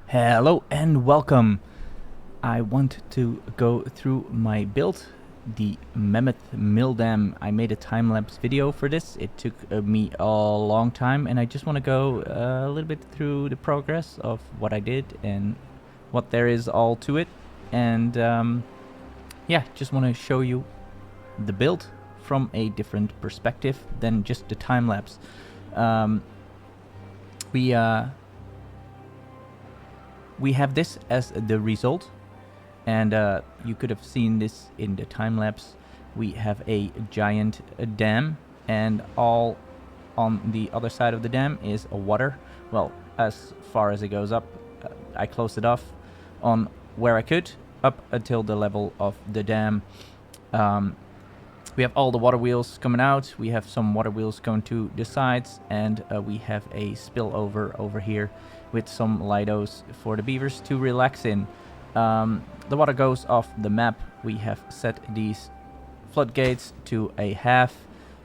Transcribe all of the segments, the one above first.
Hello and welcome. I want to go through my build, the Mammoth Milldam. I made a time-lapse video for this. It took me a long time, and I just want to go a little bit through the progress of what I did and what there is all to it. And yeah, just want to show you the build from a different perspective than just the time-lapse. We have this as the result, and you could have seen this in the time lapse. We have a giant dam, and all on the other side of the dam is water. Well, as far as it goes up, I closed it off on where I could, up until the level of the dam. We have all the water wheels coming out. We have some water wheels going to the sides, and we have a spillover over here with some lidos for the beavers to relax in. The water goes off the map. We have set these floodgates to a half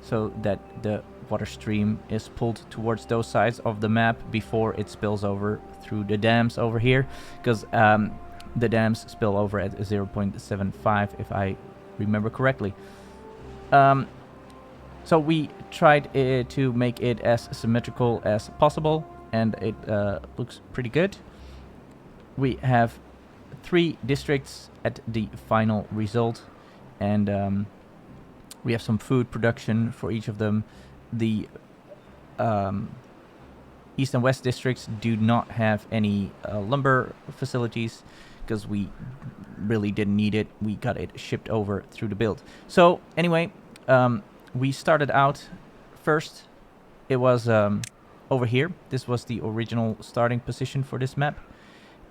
so that the water stream is pulled towards those sides of the map before it spills over through the dams over here, because the dams spill over at 0.75 if I remember correctly. So we tried to make it as symmetrical as possible, and it looks pretty good. We have 3 districts at the final result, and we have some food production for each of them. The east and west districts do not have any lumber facilities because we really didn't need it. We got it shipped over through the build. So anyway, we started out first. It was over here. This was the original starting position for this map,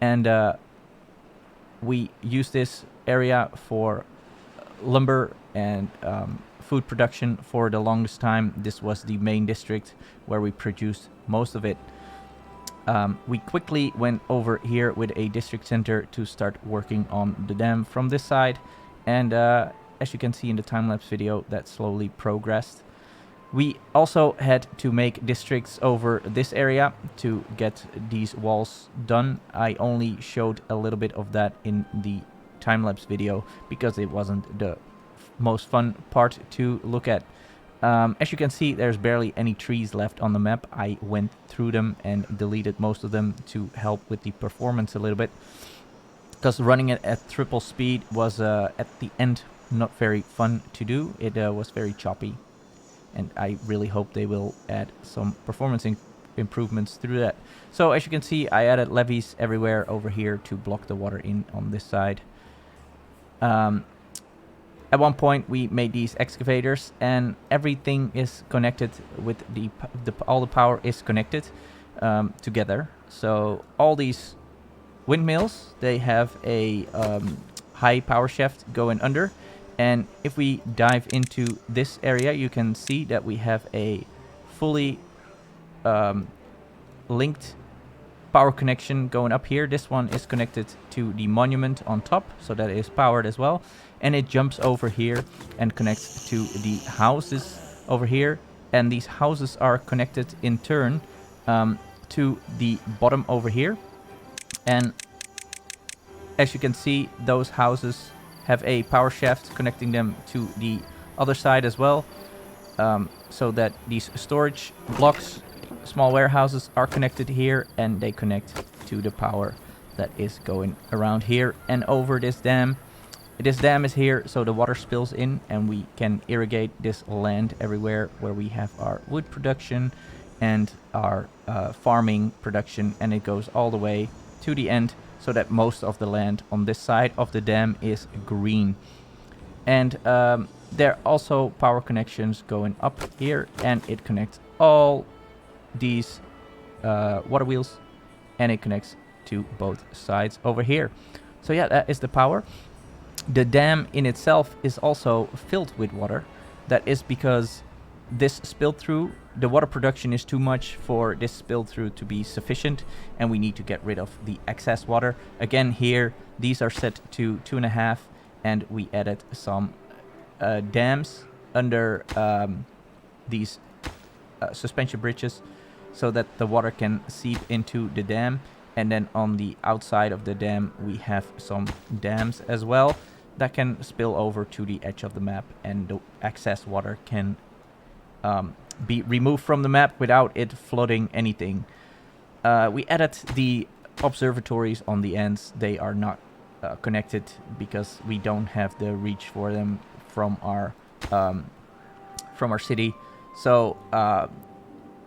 and we used this area for lumber and food production for the longest time. This was the main district where we produced most of it. We quickly went over here with a district center to start working on the dam from this side, and as you can see in the time-lapse video, that slowly progressed. We also had to make districts over this area to get these walls done. I only showed a little bit of that in the time-lapse video because it wasn't the most fun part to look at. As you can see, there's barely any trees left on the map. I went through them and deleted most of them to help with the performance a little bit, because running it at triple speed was at the end not very fun to do. It was very choppy, and I really hope they will add some performance improvements through that. So as you can see, I added levees everywhere over here to block the water in on this side. At one point we made these excavators, and everything is connected with all the power is connected together. So all these windmills, they have a high power shaft going under, and if we dive into this area, you can see that we have a fully linked power connection going up here. This one is connected to the monument on top, so that is powered as well, and it jumps over here and connects to the houses over here, and these houses are connected in turn to the bottom over here. And as you can see, those houses have a power shaft connecting them to the other side as well, so that these storage blocks, small warehouses, are connected here, and they connect to the power that is going around here and over this dam. This dam is here so the water spills in, and we can irrigate this land everywhere where we have our wood production and our farming production, and it goes all the way to the end, so that most of the land on this side of the dam is green. And there are also power connections going up here, and it connects all these water wheels, and it connects to both sides over here. So yeah, that is the power. The dam in itself is also filled with water. That is because this spill through, the water production is too much for this spill through to be sufficient, and we need to get rid of the excess water. Again, here these are set to 2.5, and we added some dams under these suspension bridges so that the water can seep into the dam, And then on the outside of the dam, we have some dams as well that can spill over to the edge of the map, and the excess water can be removed from the map without it flooding anything. We added the observatories on the ends. They are not connected because we don't have the reach for them from our city. So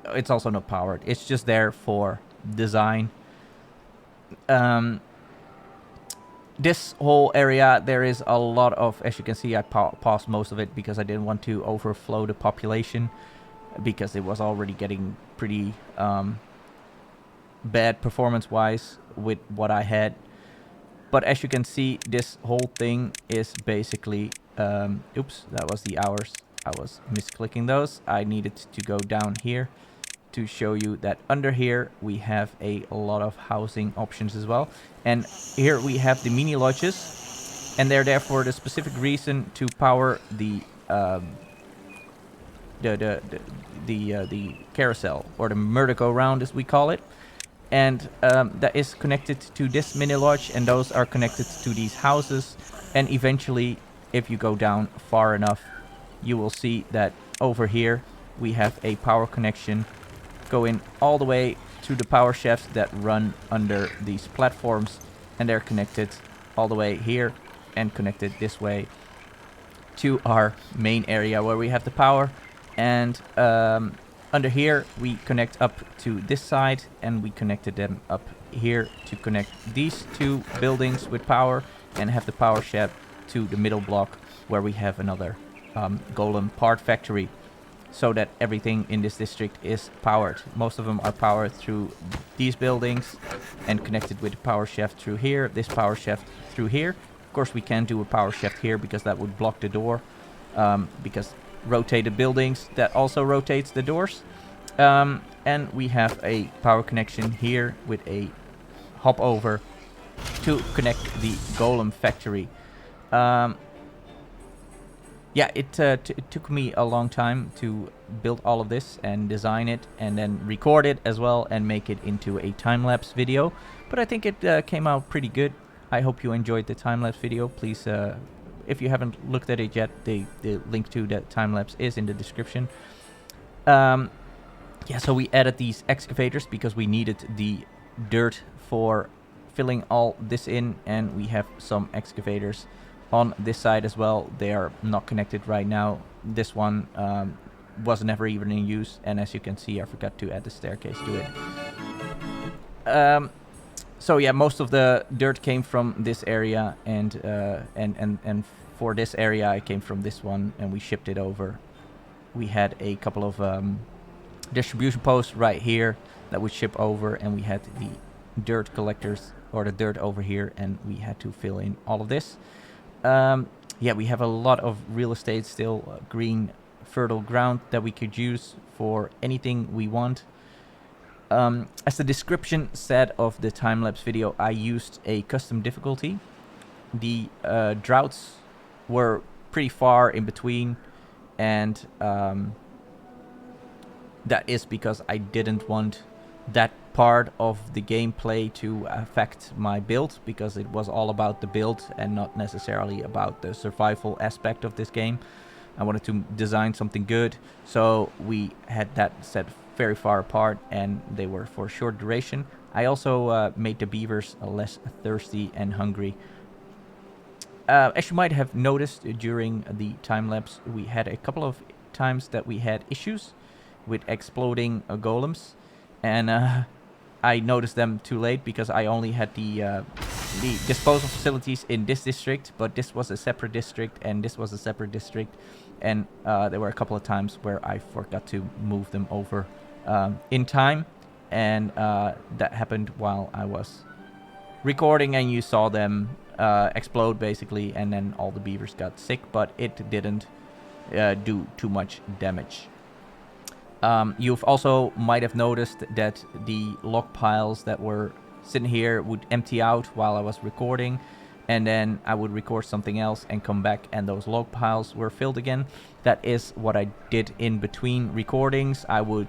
it's also not powered. It's just there for design. This whole area, there is a lot of, as you can see, I paused most of it because I didn't want to overflow the population, because it was already getting pretty bad performance-wise with what I had. But as you can see, this whole thing is basically... oops, that was the hours. I was misclicking those. I needed to go down here to show you that under here we have a lot of housing options as well. And here we have the mini lodges, and they're there for the specific reason to power the carousel, or the merry-go-round as we call it. And that is connected to this mini lodge, and those are connected to these houses. And eventually, if you go down far enough, you will see that over here we have a power connection going all the way to the power shafts that run under these platforms, and they're connected all the way here and connected this way to our main area where we have the power. And under here we connect up to this side, and we connected them up here to connect these two buildings with power, and have the power shaft to the middle block where we have another golem part factory, so that everything in this district is powered. Most of them are powered through these buildings and connected with the power shaft through here, this power shaft through here. Of course, we can't do a power shaft here because that would block the door, because rotated buildings, that also rotates the doors. And we have a power connection here with a hop over to connect the golem factory. Yeah, it took me a long time to build all of this and design it, and then record it as well and make it into a time-lapse video. But I think it came out pretty good. I hope you enjoyed the time-lapse video. Please, if you haven't looked at it yet, the link to the time-lapse is in the description. Yeah, so we added these excavators because we needed the dirt for filling all this in, and we have some excavators on this side as well. They are not connected right now. This one was never even in use, and as you can see, I forgot to add the staircase to it. So yeah, most of the dirt came from this area, and for this area I came from this one, and we shipped it over. We had a couple of distribution posts right here that would ship over, and we had the dirt collectors, or the dirt over here, and we had to fill in all of this. Yeah, we have a lot of real estate still, green, fertile ground that we could use for anything we want. As the description said of the time-lapse video, I used a custom difficulty. The droughts were pretty far in between, and that is because I didn't want that part of the gameplay to affect my build, because it was all about the build and not necessarily about the survival aspect of this game. I wanted to design something good, so we had that set very far apart, and they were for short duration. I also made the beavers less thirsty and hungry. As you might have noticed during the time-lapse, we had a couple of times that we had issues with exploding golems, and I noticed them too late because I only had the disposal facilities in this district, but this was a separate district and this was a separate district, and there were a couple of times where I forgot to move them over in time, and that happened while I was recording, and you saw them explode basically, and then all the beavers got sick, but it didn't do too much damage. You've also might have noticed that the log piles that were sitting here would empty out while I was recording, and then I would record something else and come back and those log piles were filled again. That is what I did in between recordings. I would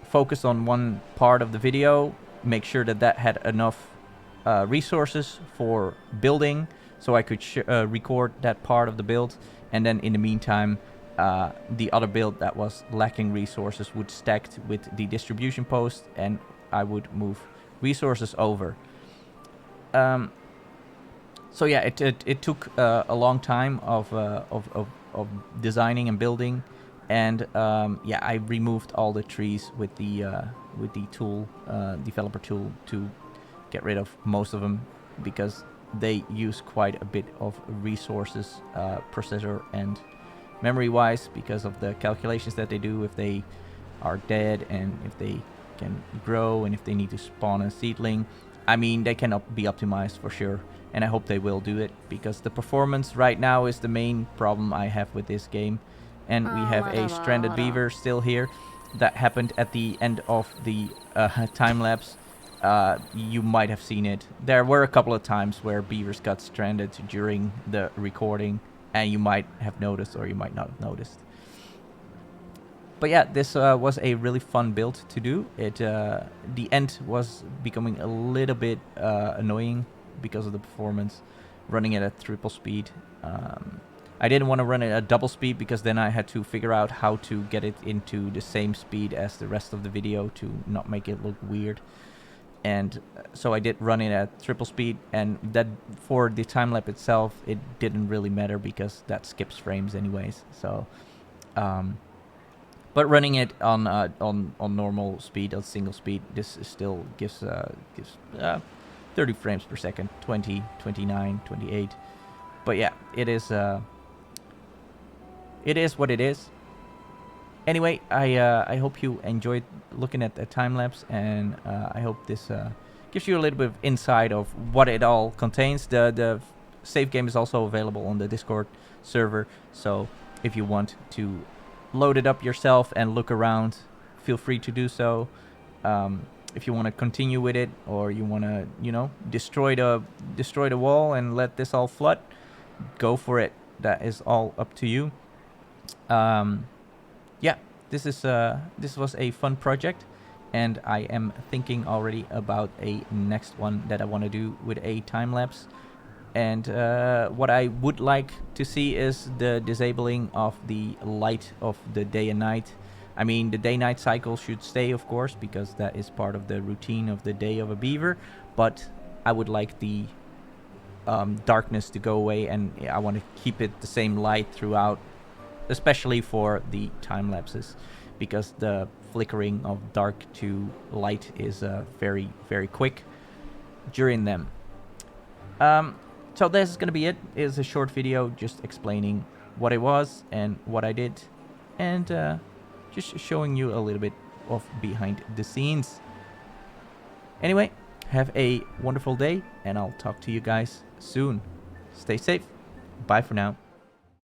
focus on one part of the video, make sure that that had enough resources for building, so I could record that part of the build. And then in the meantime, the other build that was lacking resources would stack with the distribution post, and I would move resources over. So yeah, it took a long time of designing and building, and yeah, I removed all the trees with the tool, developer tool, to get rid of most of them, because they use quite a bit of resources, processor and memory wise, because of the calculations that they do, if they are dead and if they can grow and if they need to spawn a seedling. I mean, they cannot be optimized for sure, and I hope they will do it, because the performance right now is the main problem I have with this game. And we have a stranded beaver still here. That happened at the end of the time lapse. You might have seen it. There were a couple of times where beavers got stranded during the recording, and you might have noticed or you might not have noticed. But yeah, this was a really fun build to do. The end was becoming a little bit annoying because of the performance, running it at triple speed. I didn't want to run it at double speed, because then I had to figure out how to get it into the same speed as the rest of the video to not make it look weird. And so I did run it at triple speed, and that for the time lapse itself, it didn't really matter because that skips frames anyways. So, but running it on normal speed, on single speed, this still gives 30 frames per second, 20, 29, 28. But yeah, it is what it is. Anyway, I hope you enjoyed looking at the time lapse, and I hope this gives you a little bit of insight of what it all contains. The save game is also available on the Discord server, so if you want to load it up yourself and look around, feel free to do so. If you want to continue with it, or you want to, destroy the wall and let this all flood, go for it. That is all up to you. Yeah, this was a fun project, and I am thinking already about a next one that I want to do with a time lapse. And what I would like to see is the disabling of the light of the day and night. I mean, the day-night cycle should stay, of course, because that is part of the routine of the day of a beaver. But I would like the darkness to go away, and I want to keep it the same light throughout, especially for the time lapses, because the flickering of dark to light is very, very quick during them. So this is going to be it. It's a short video just explaining what it was and what I did, and just showing you a little bit of behind the scenes. Anyway, have a wonderful day, and I'll talk to you guys soon. Stay safe. Bye for now.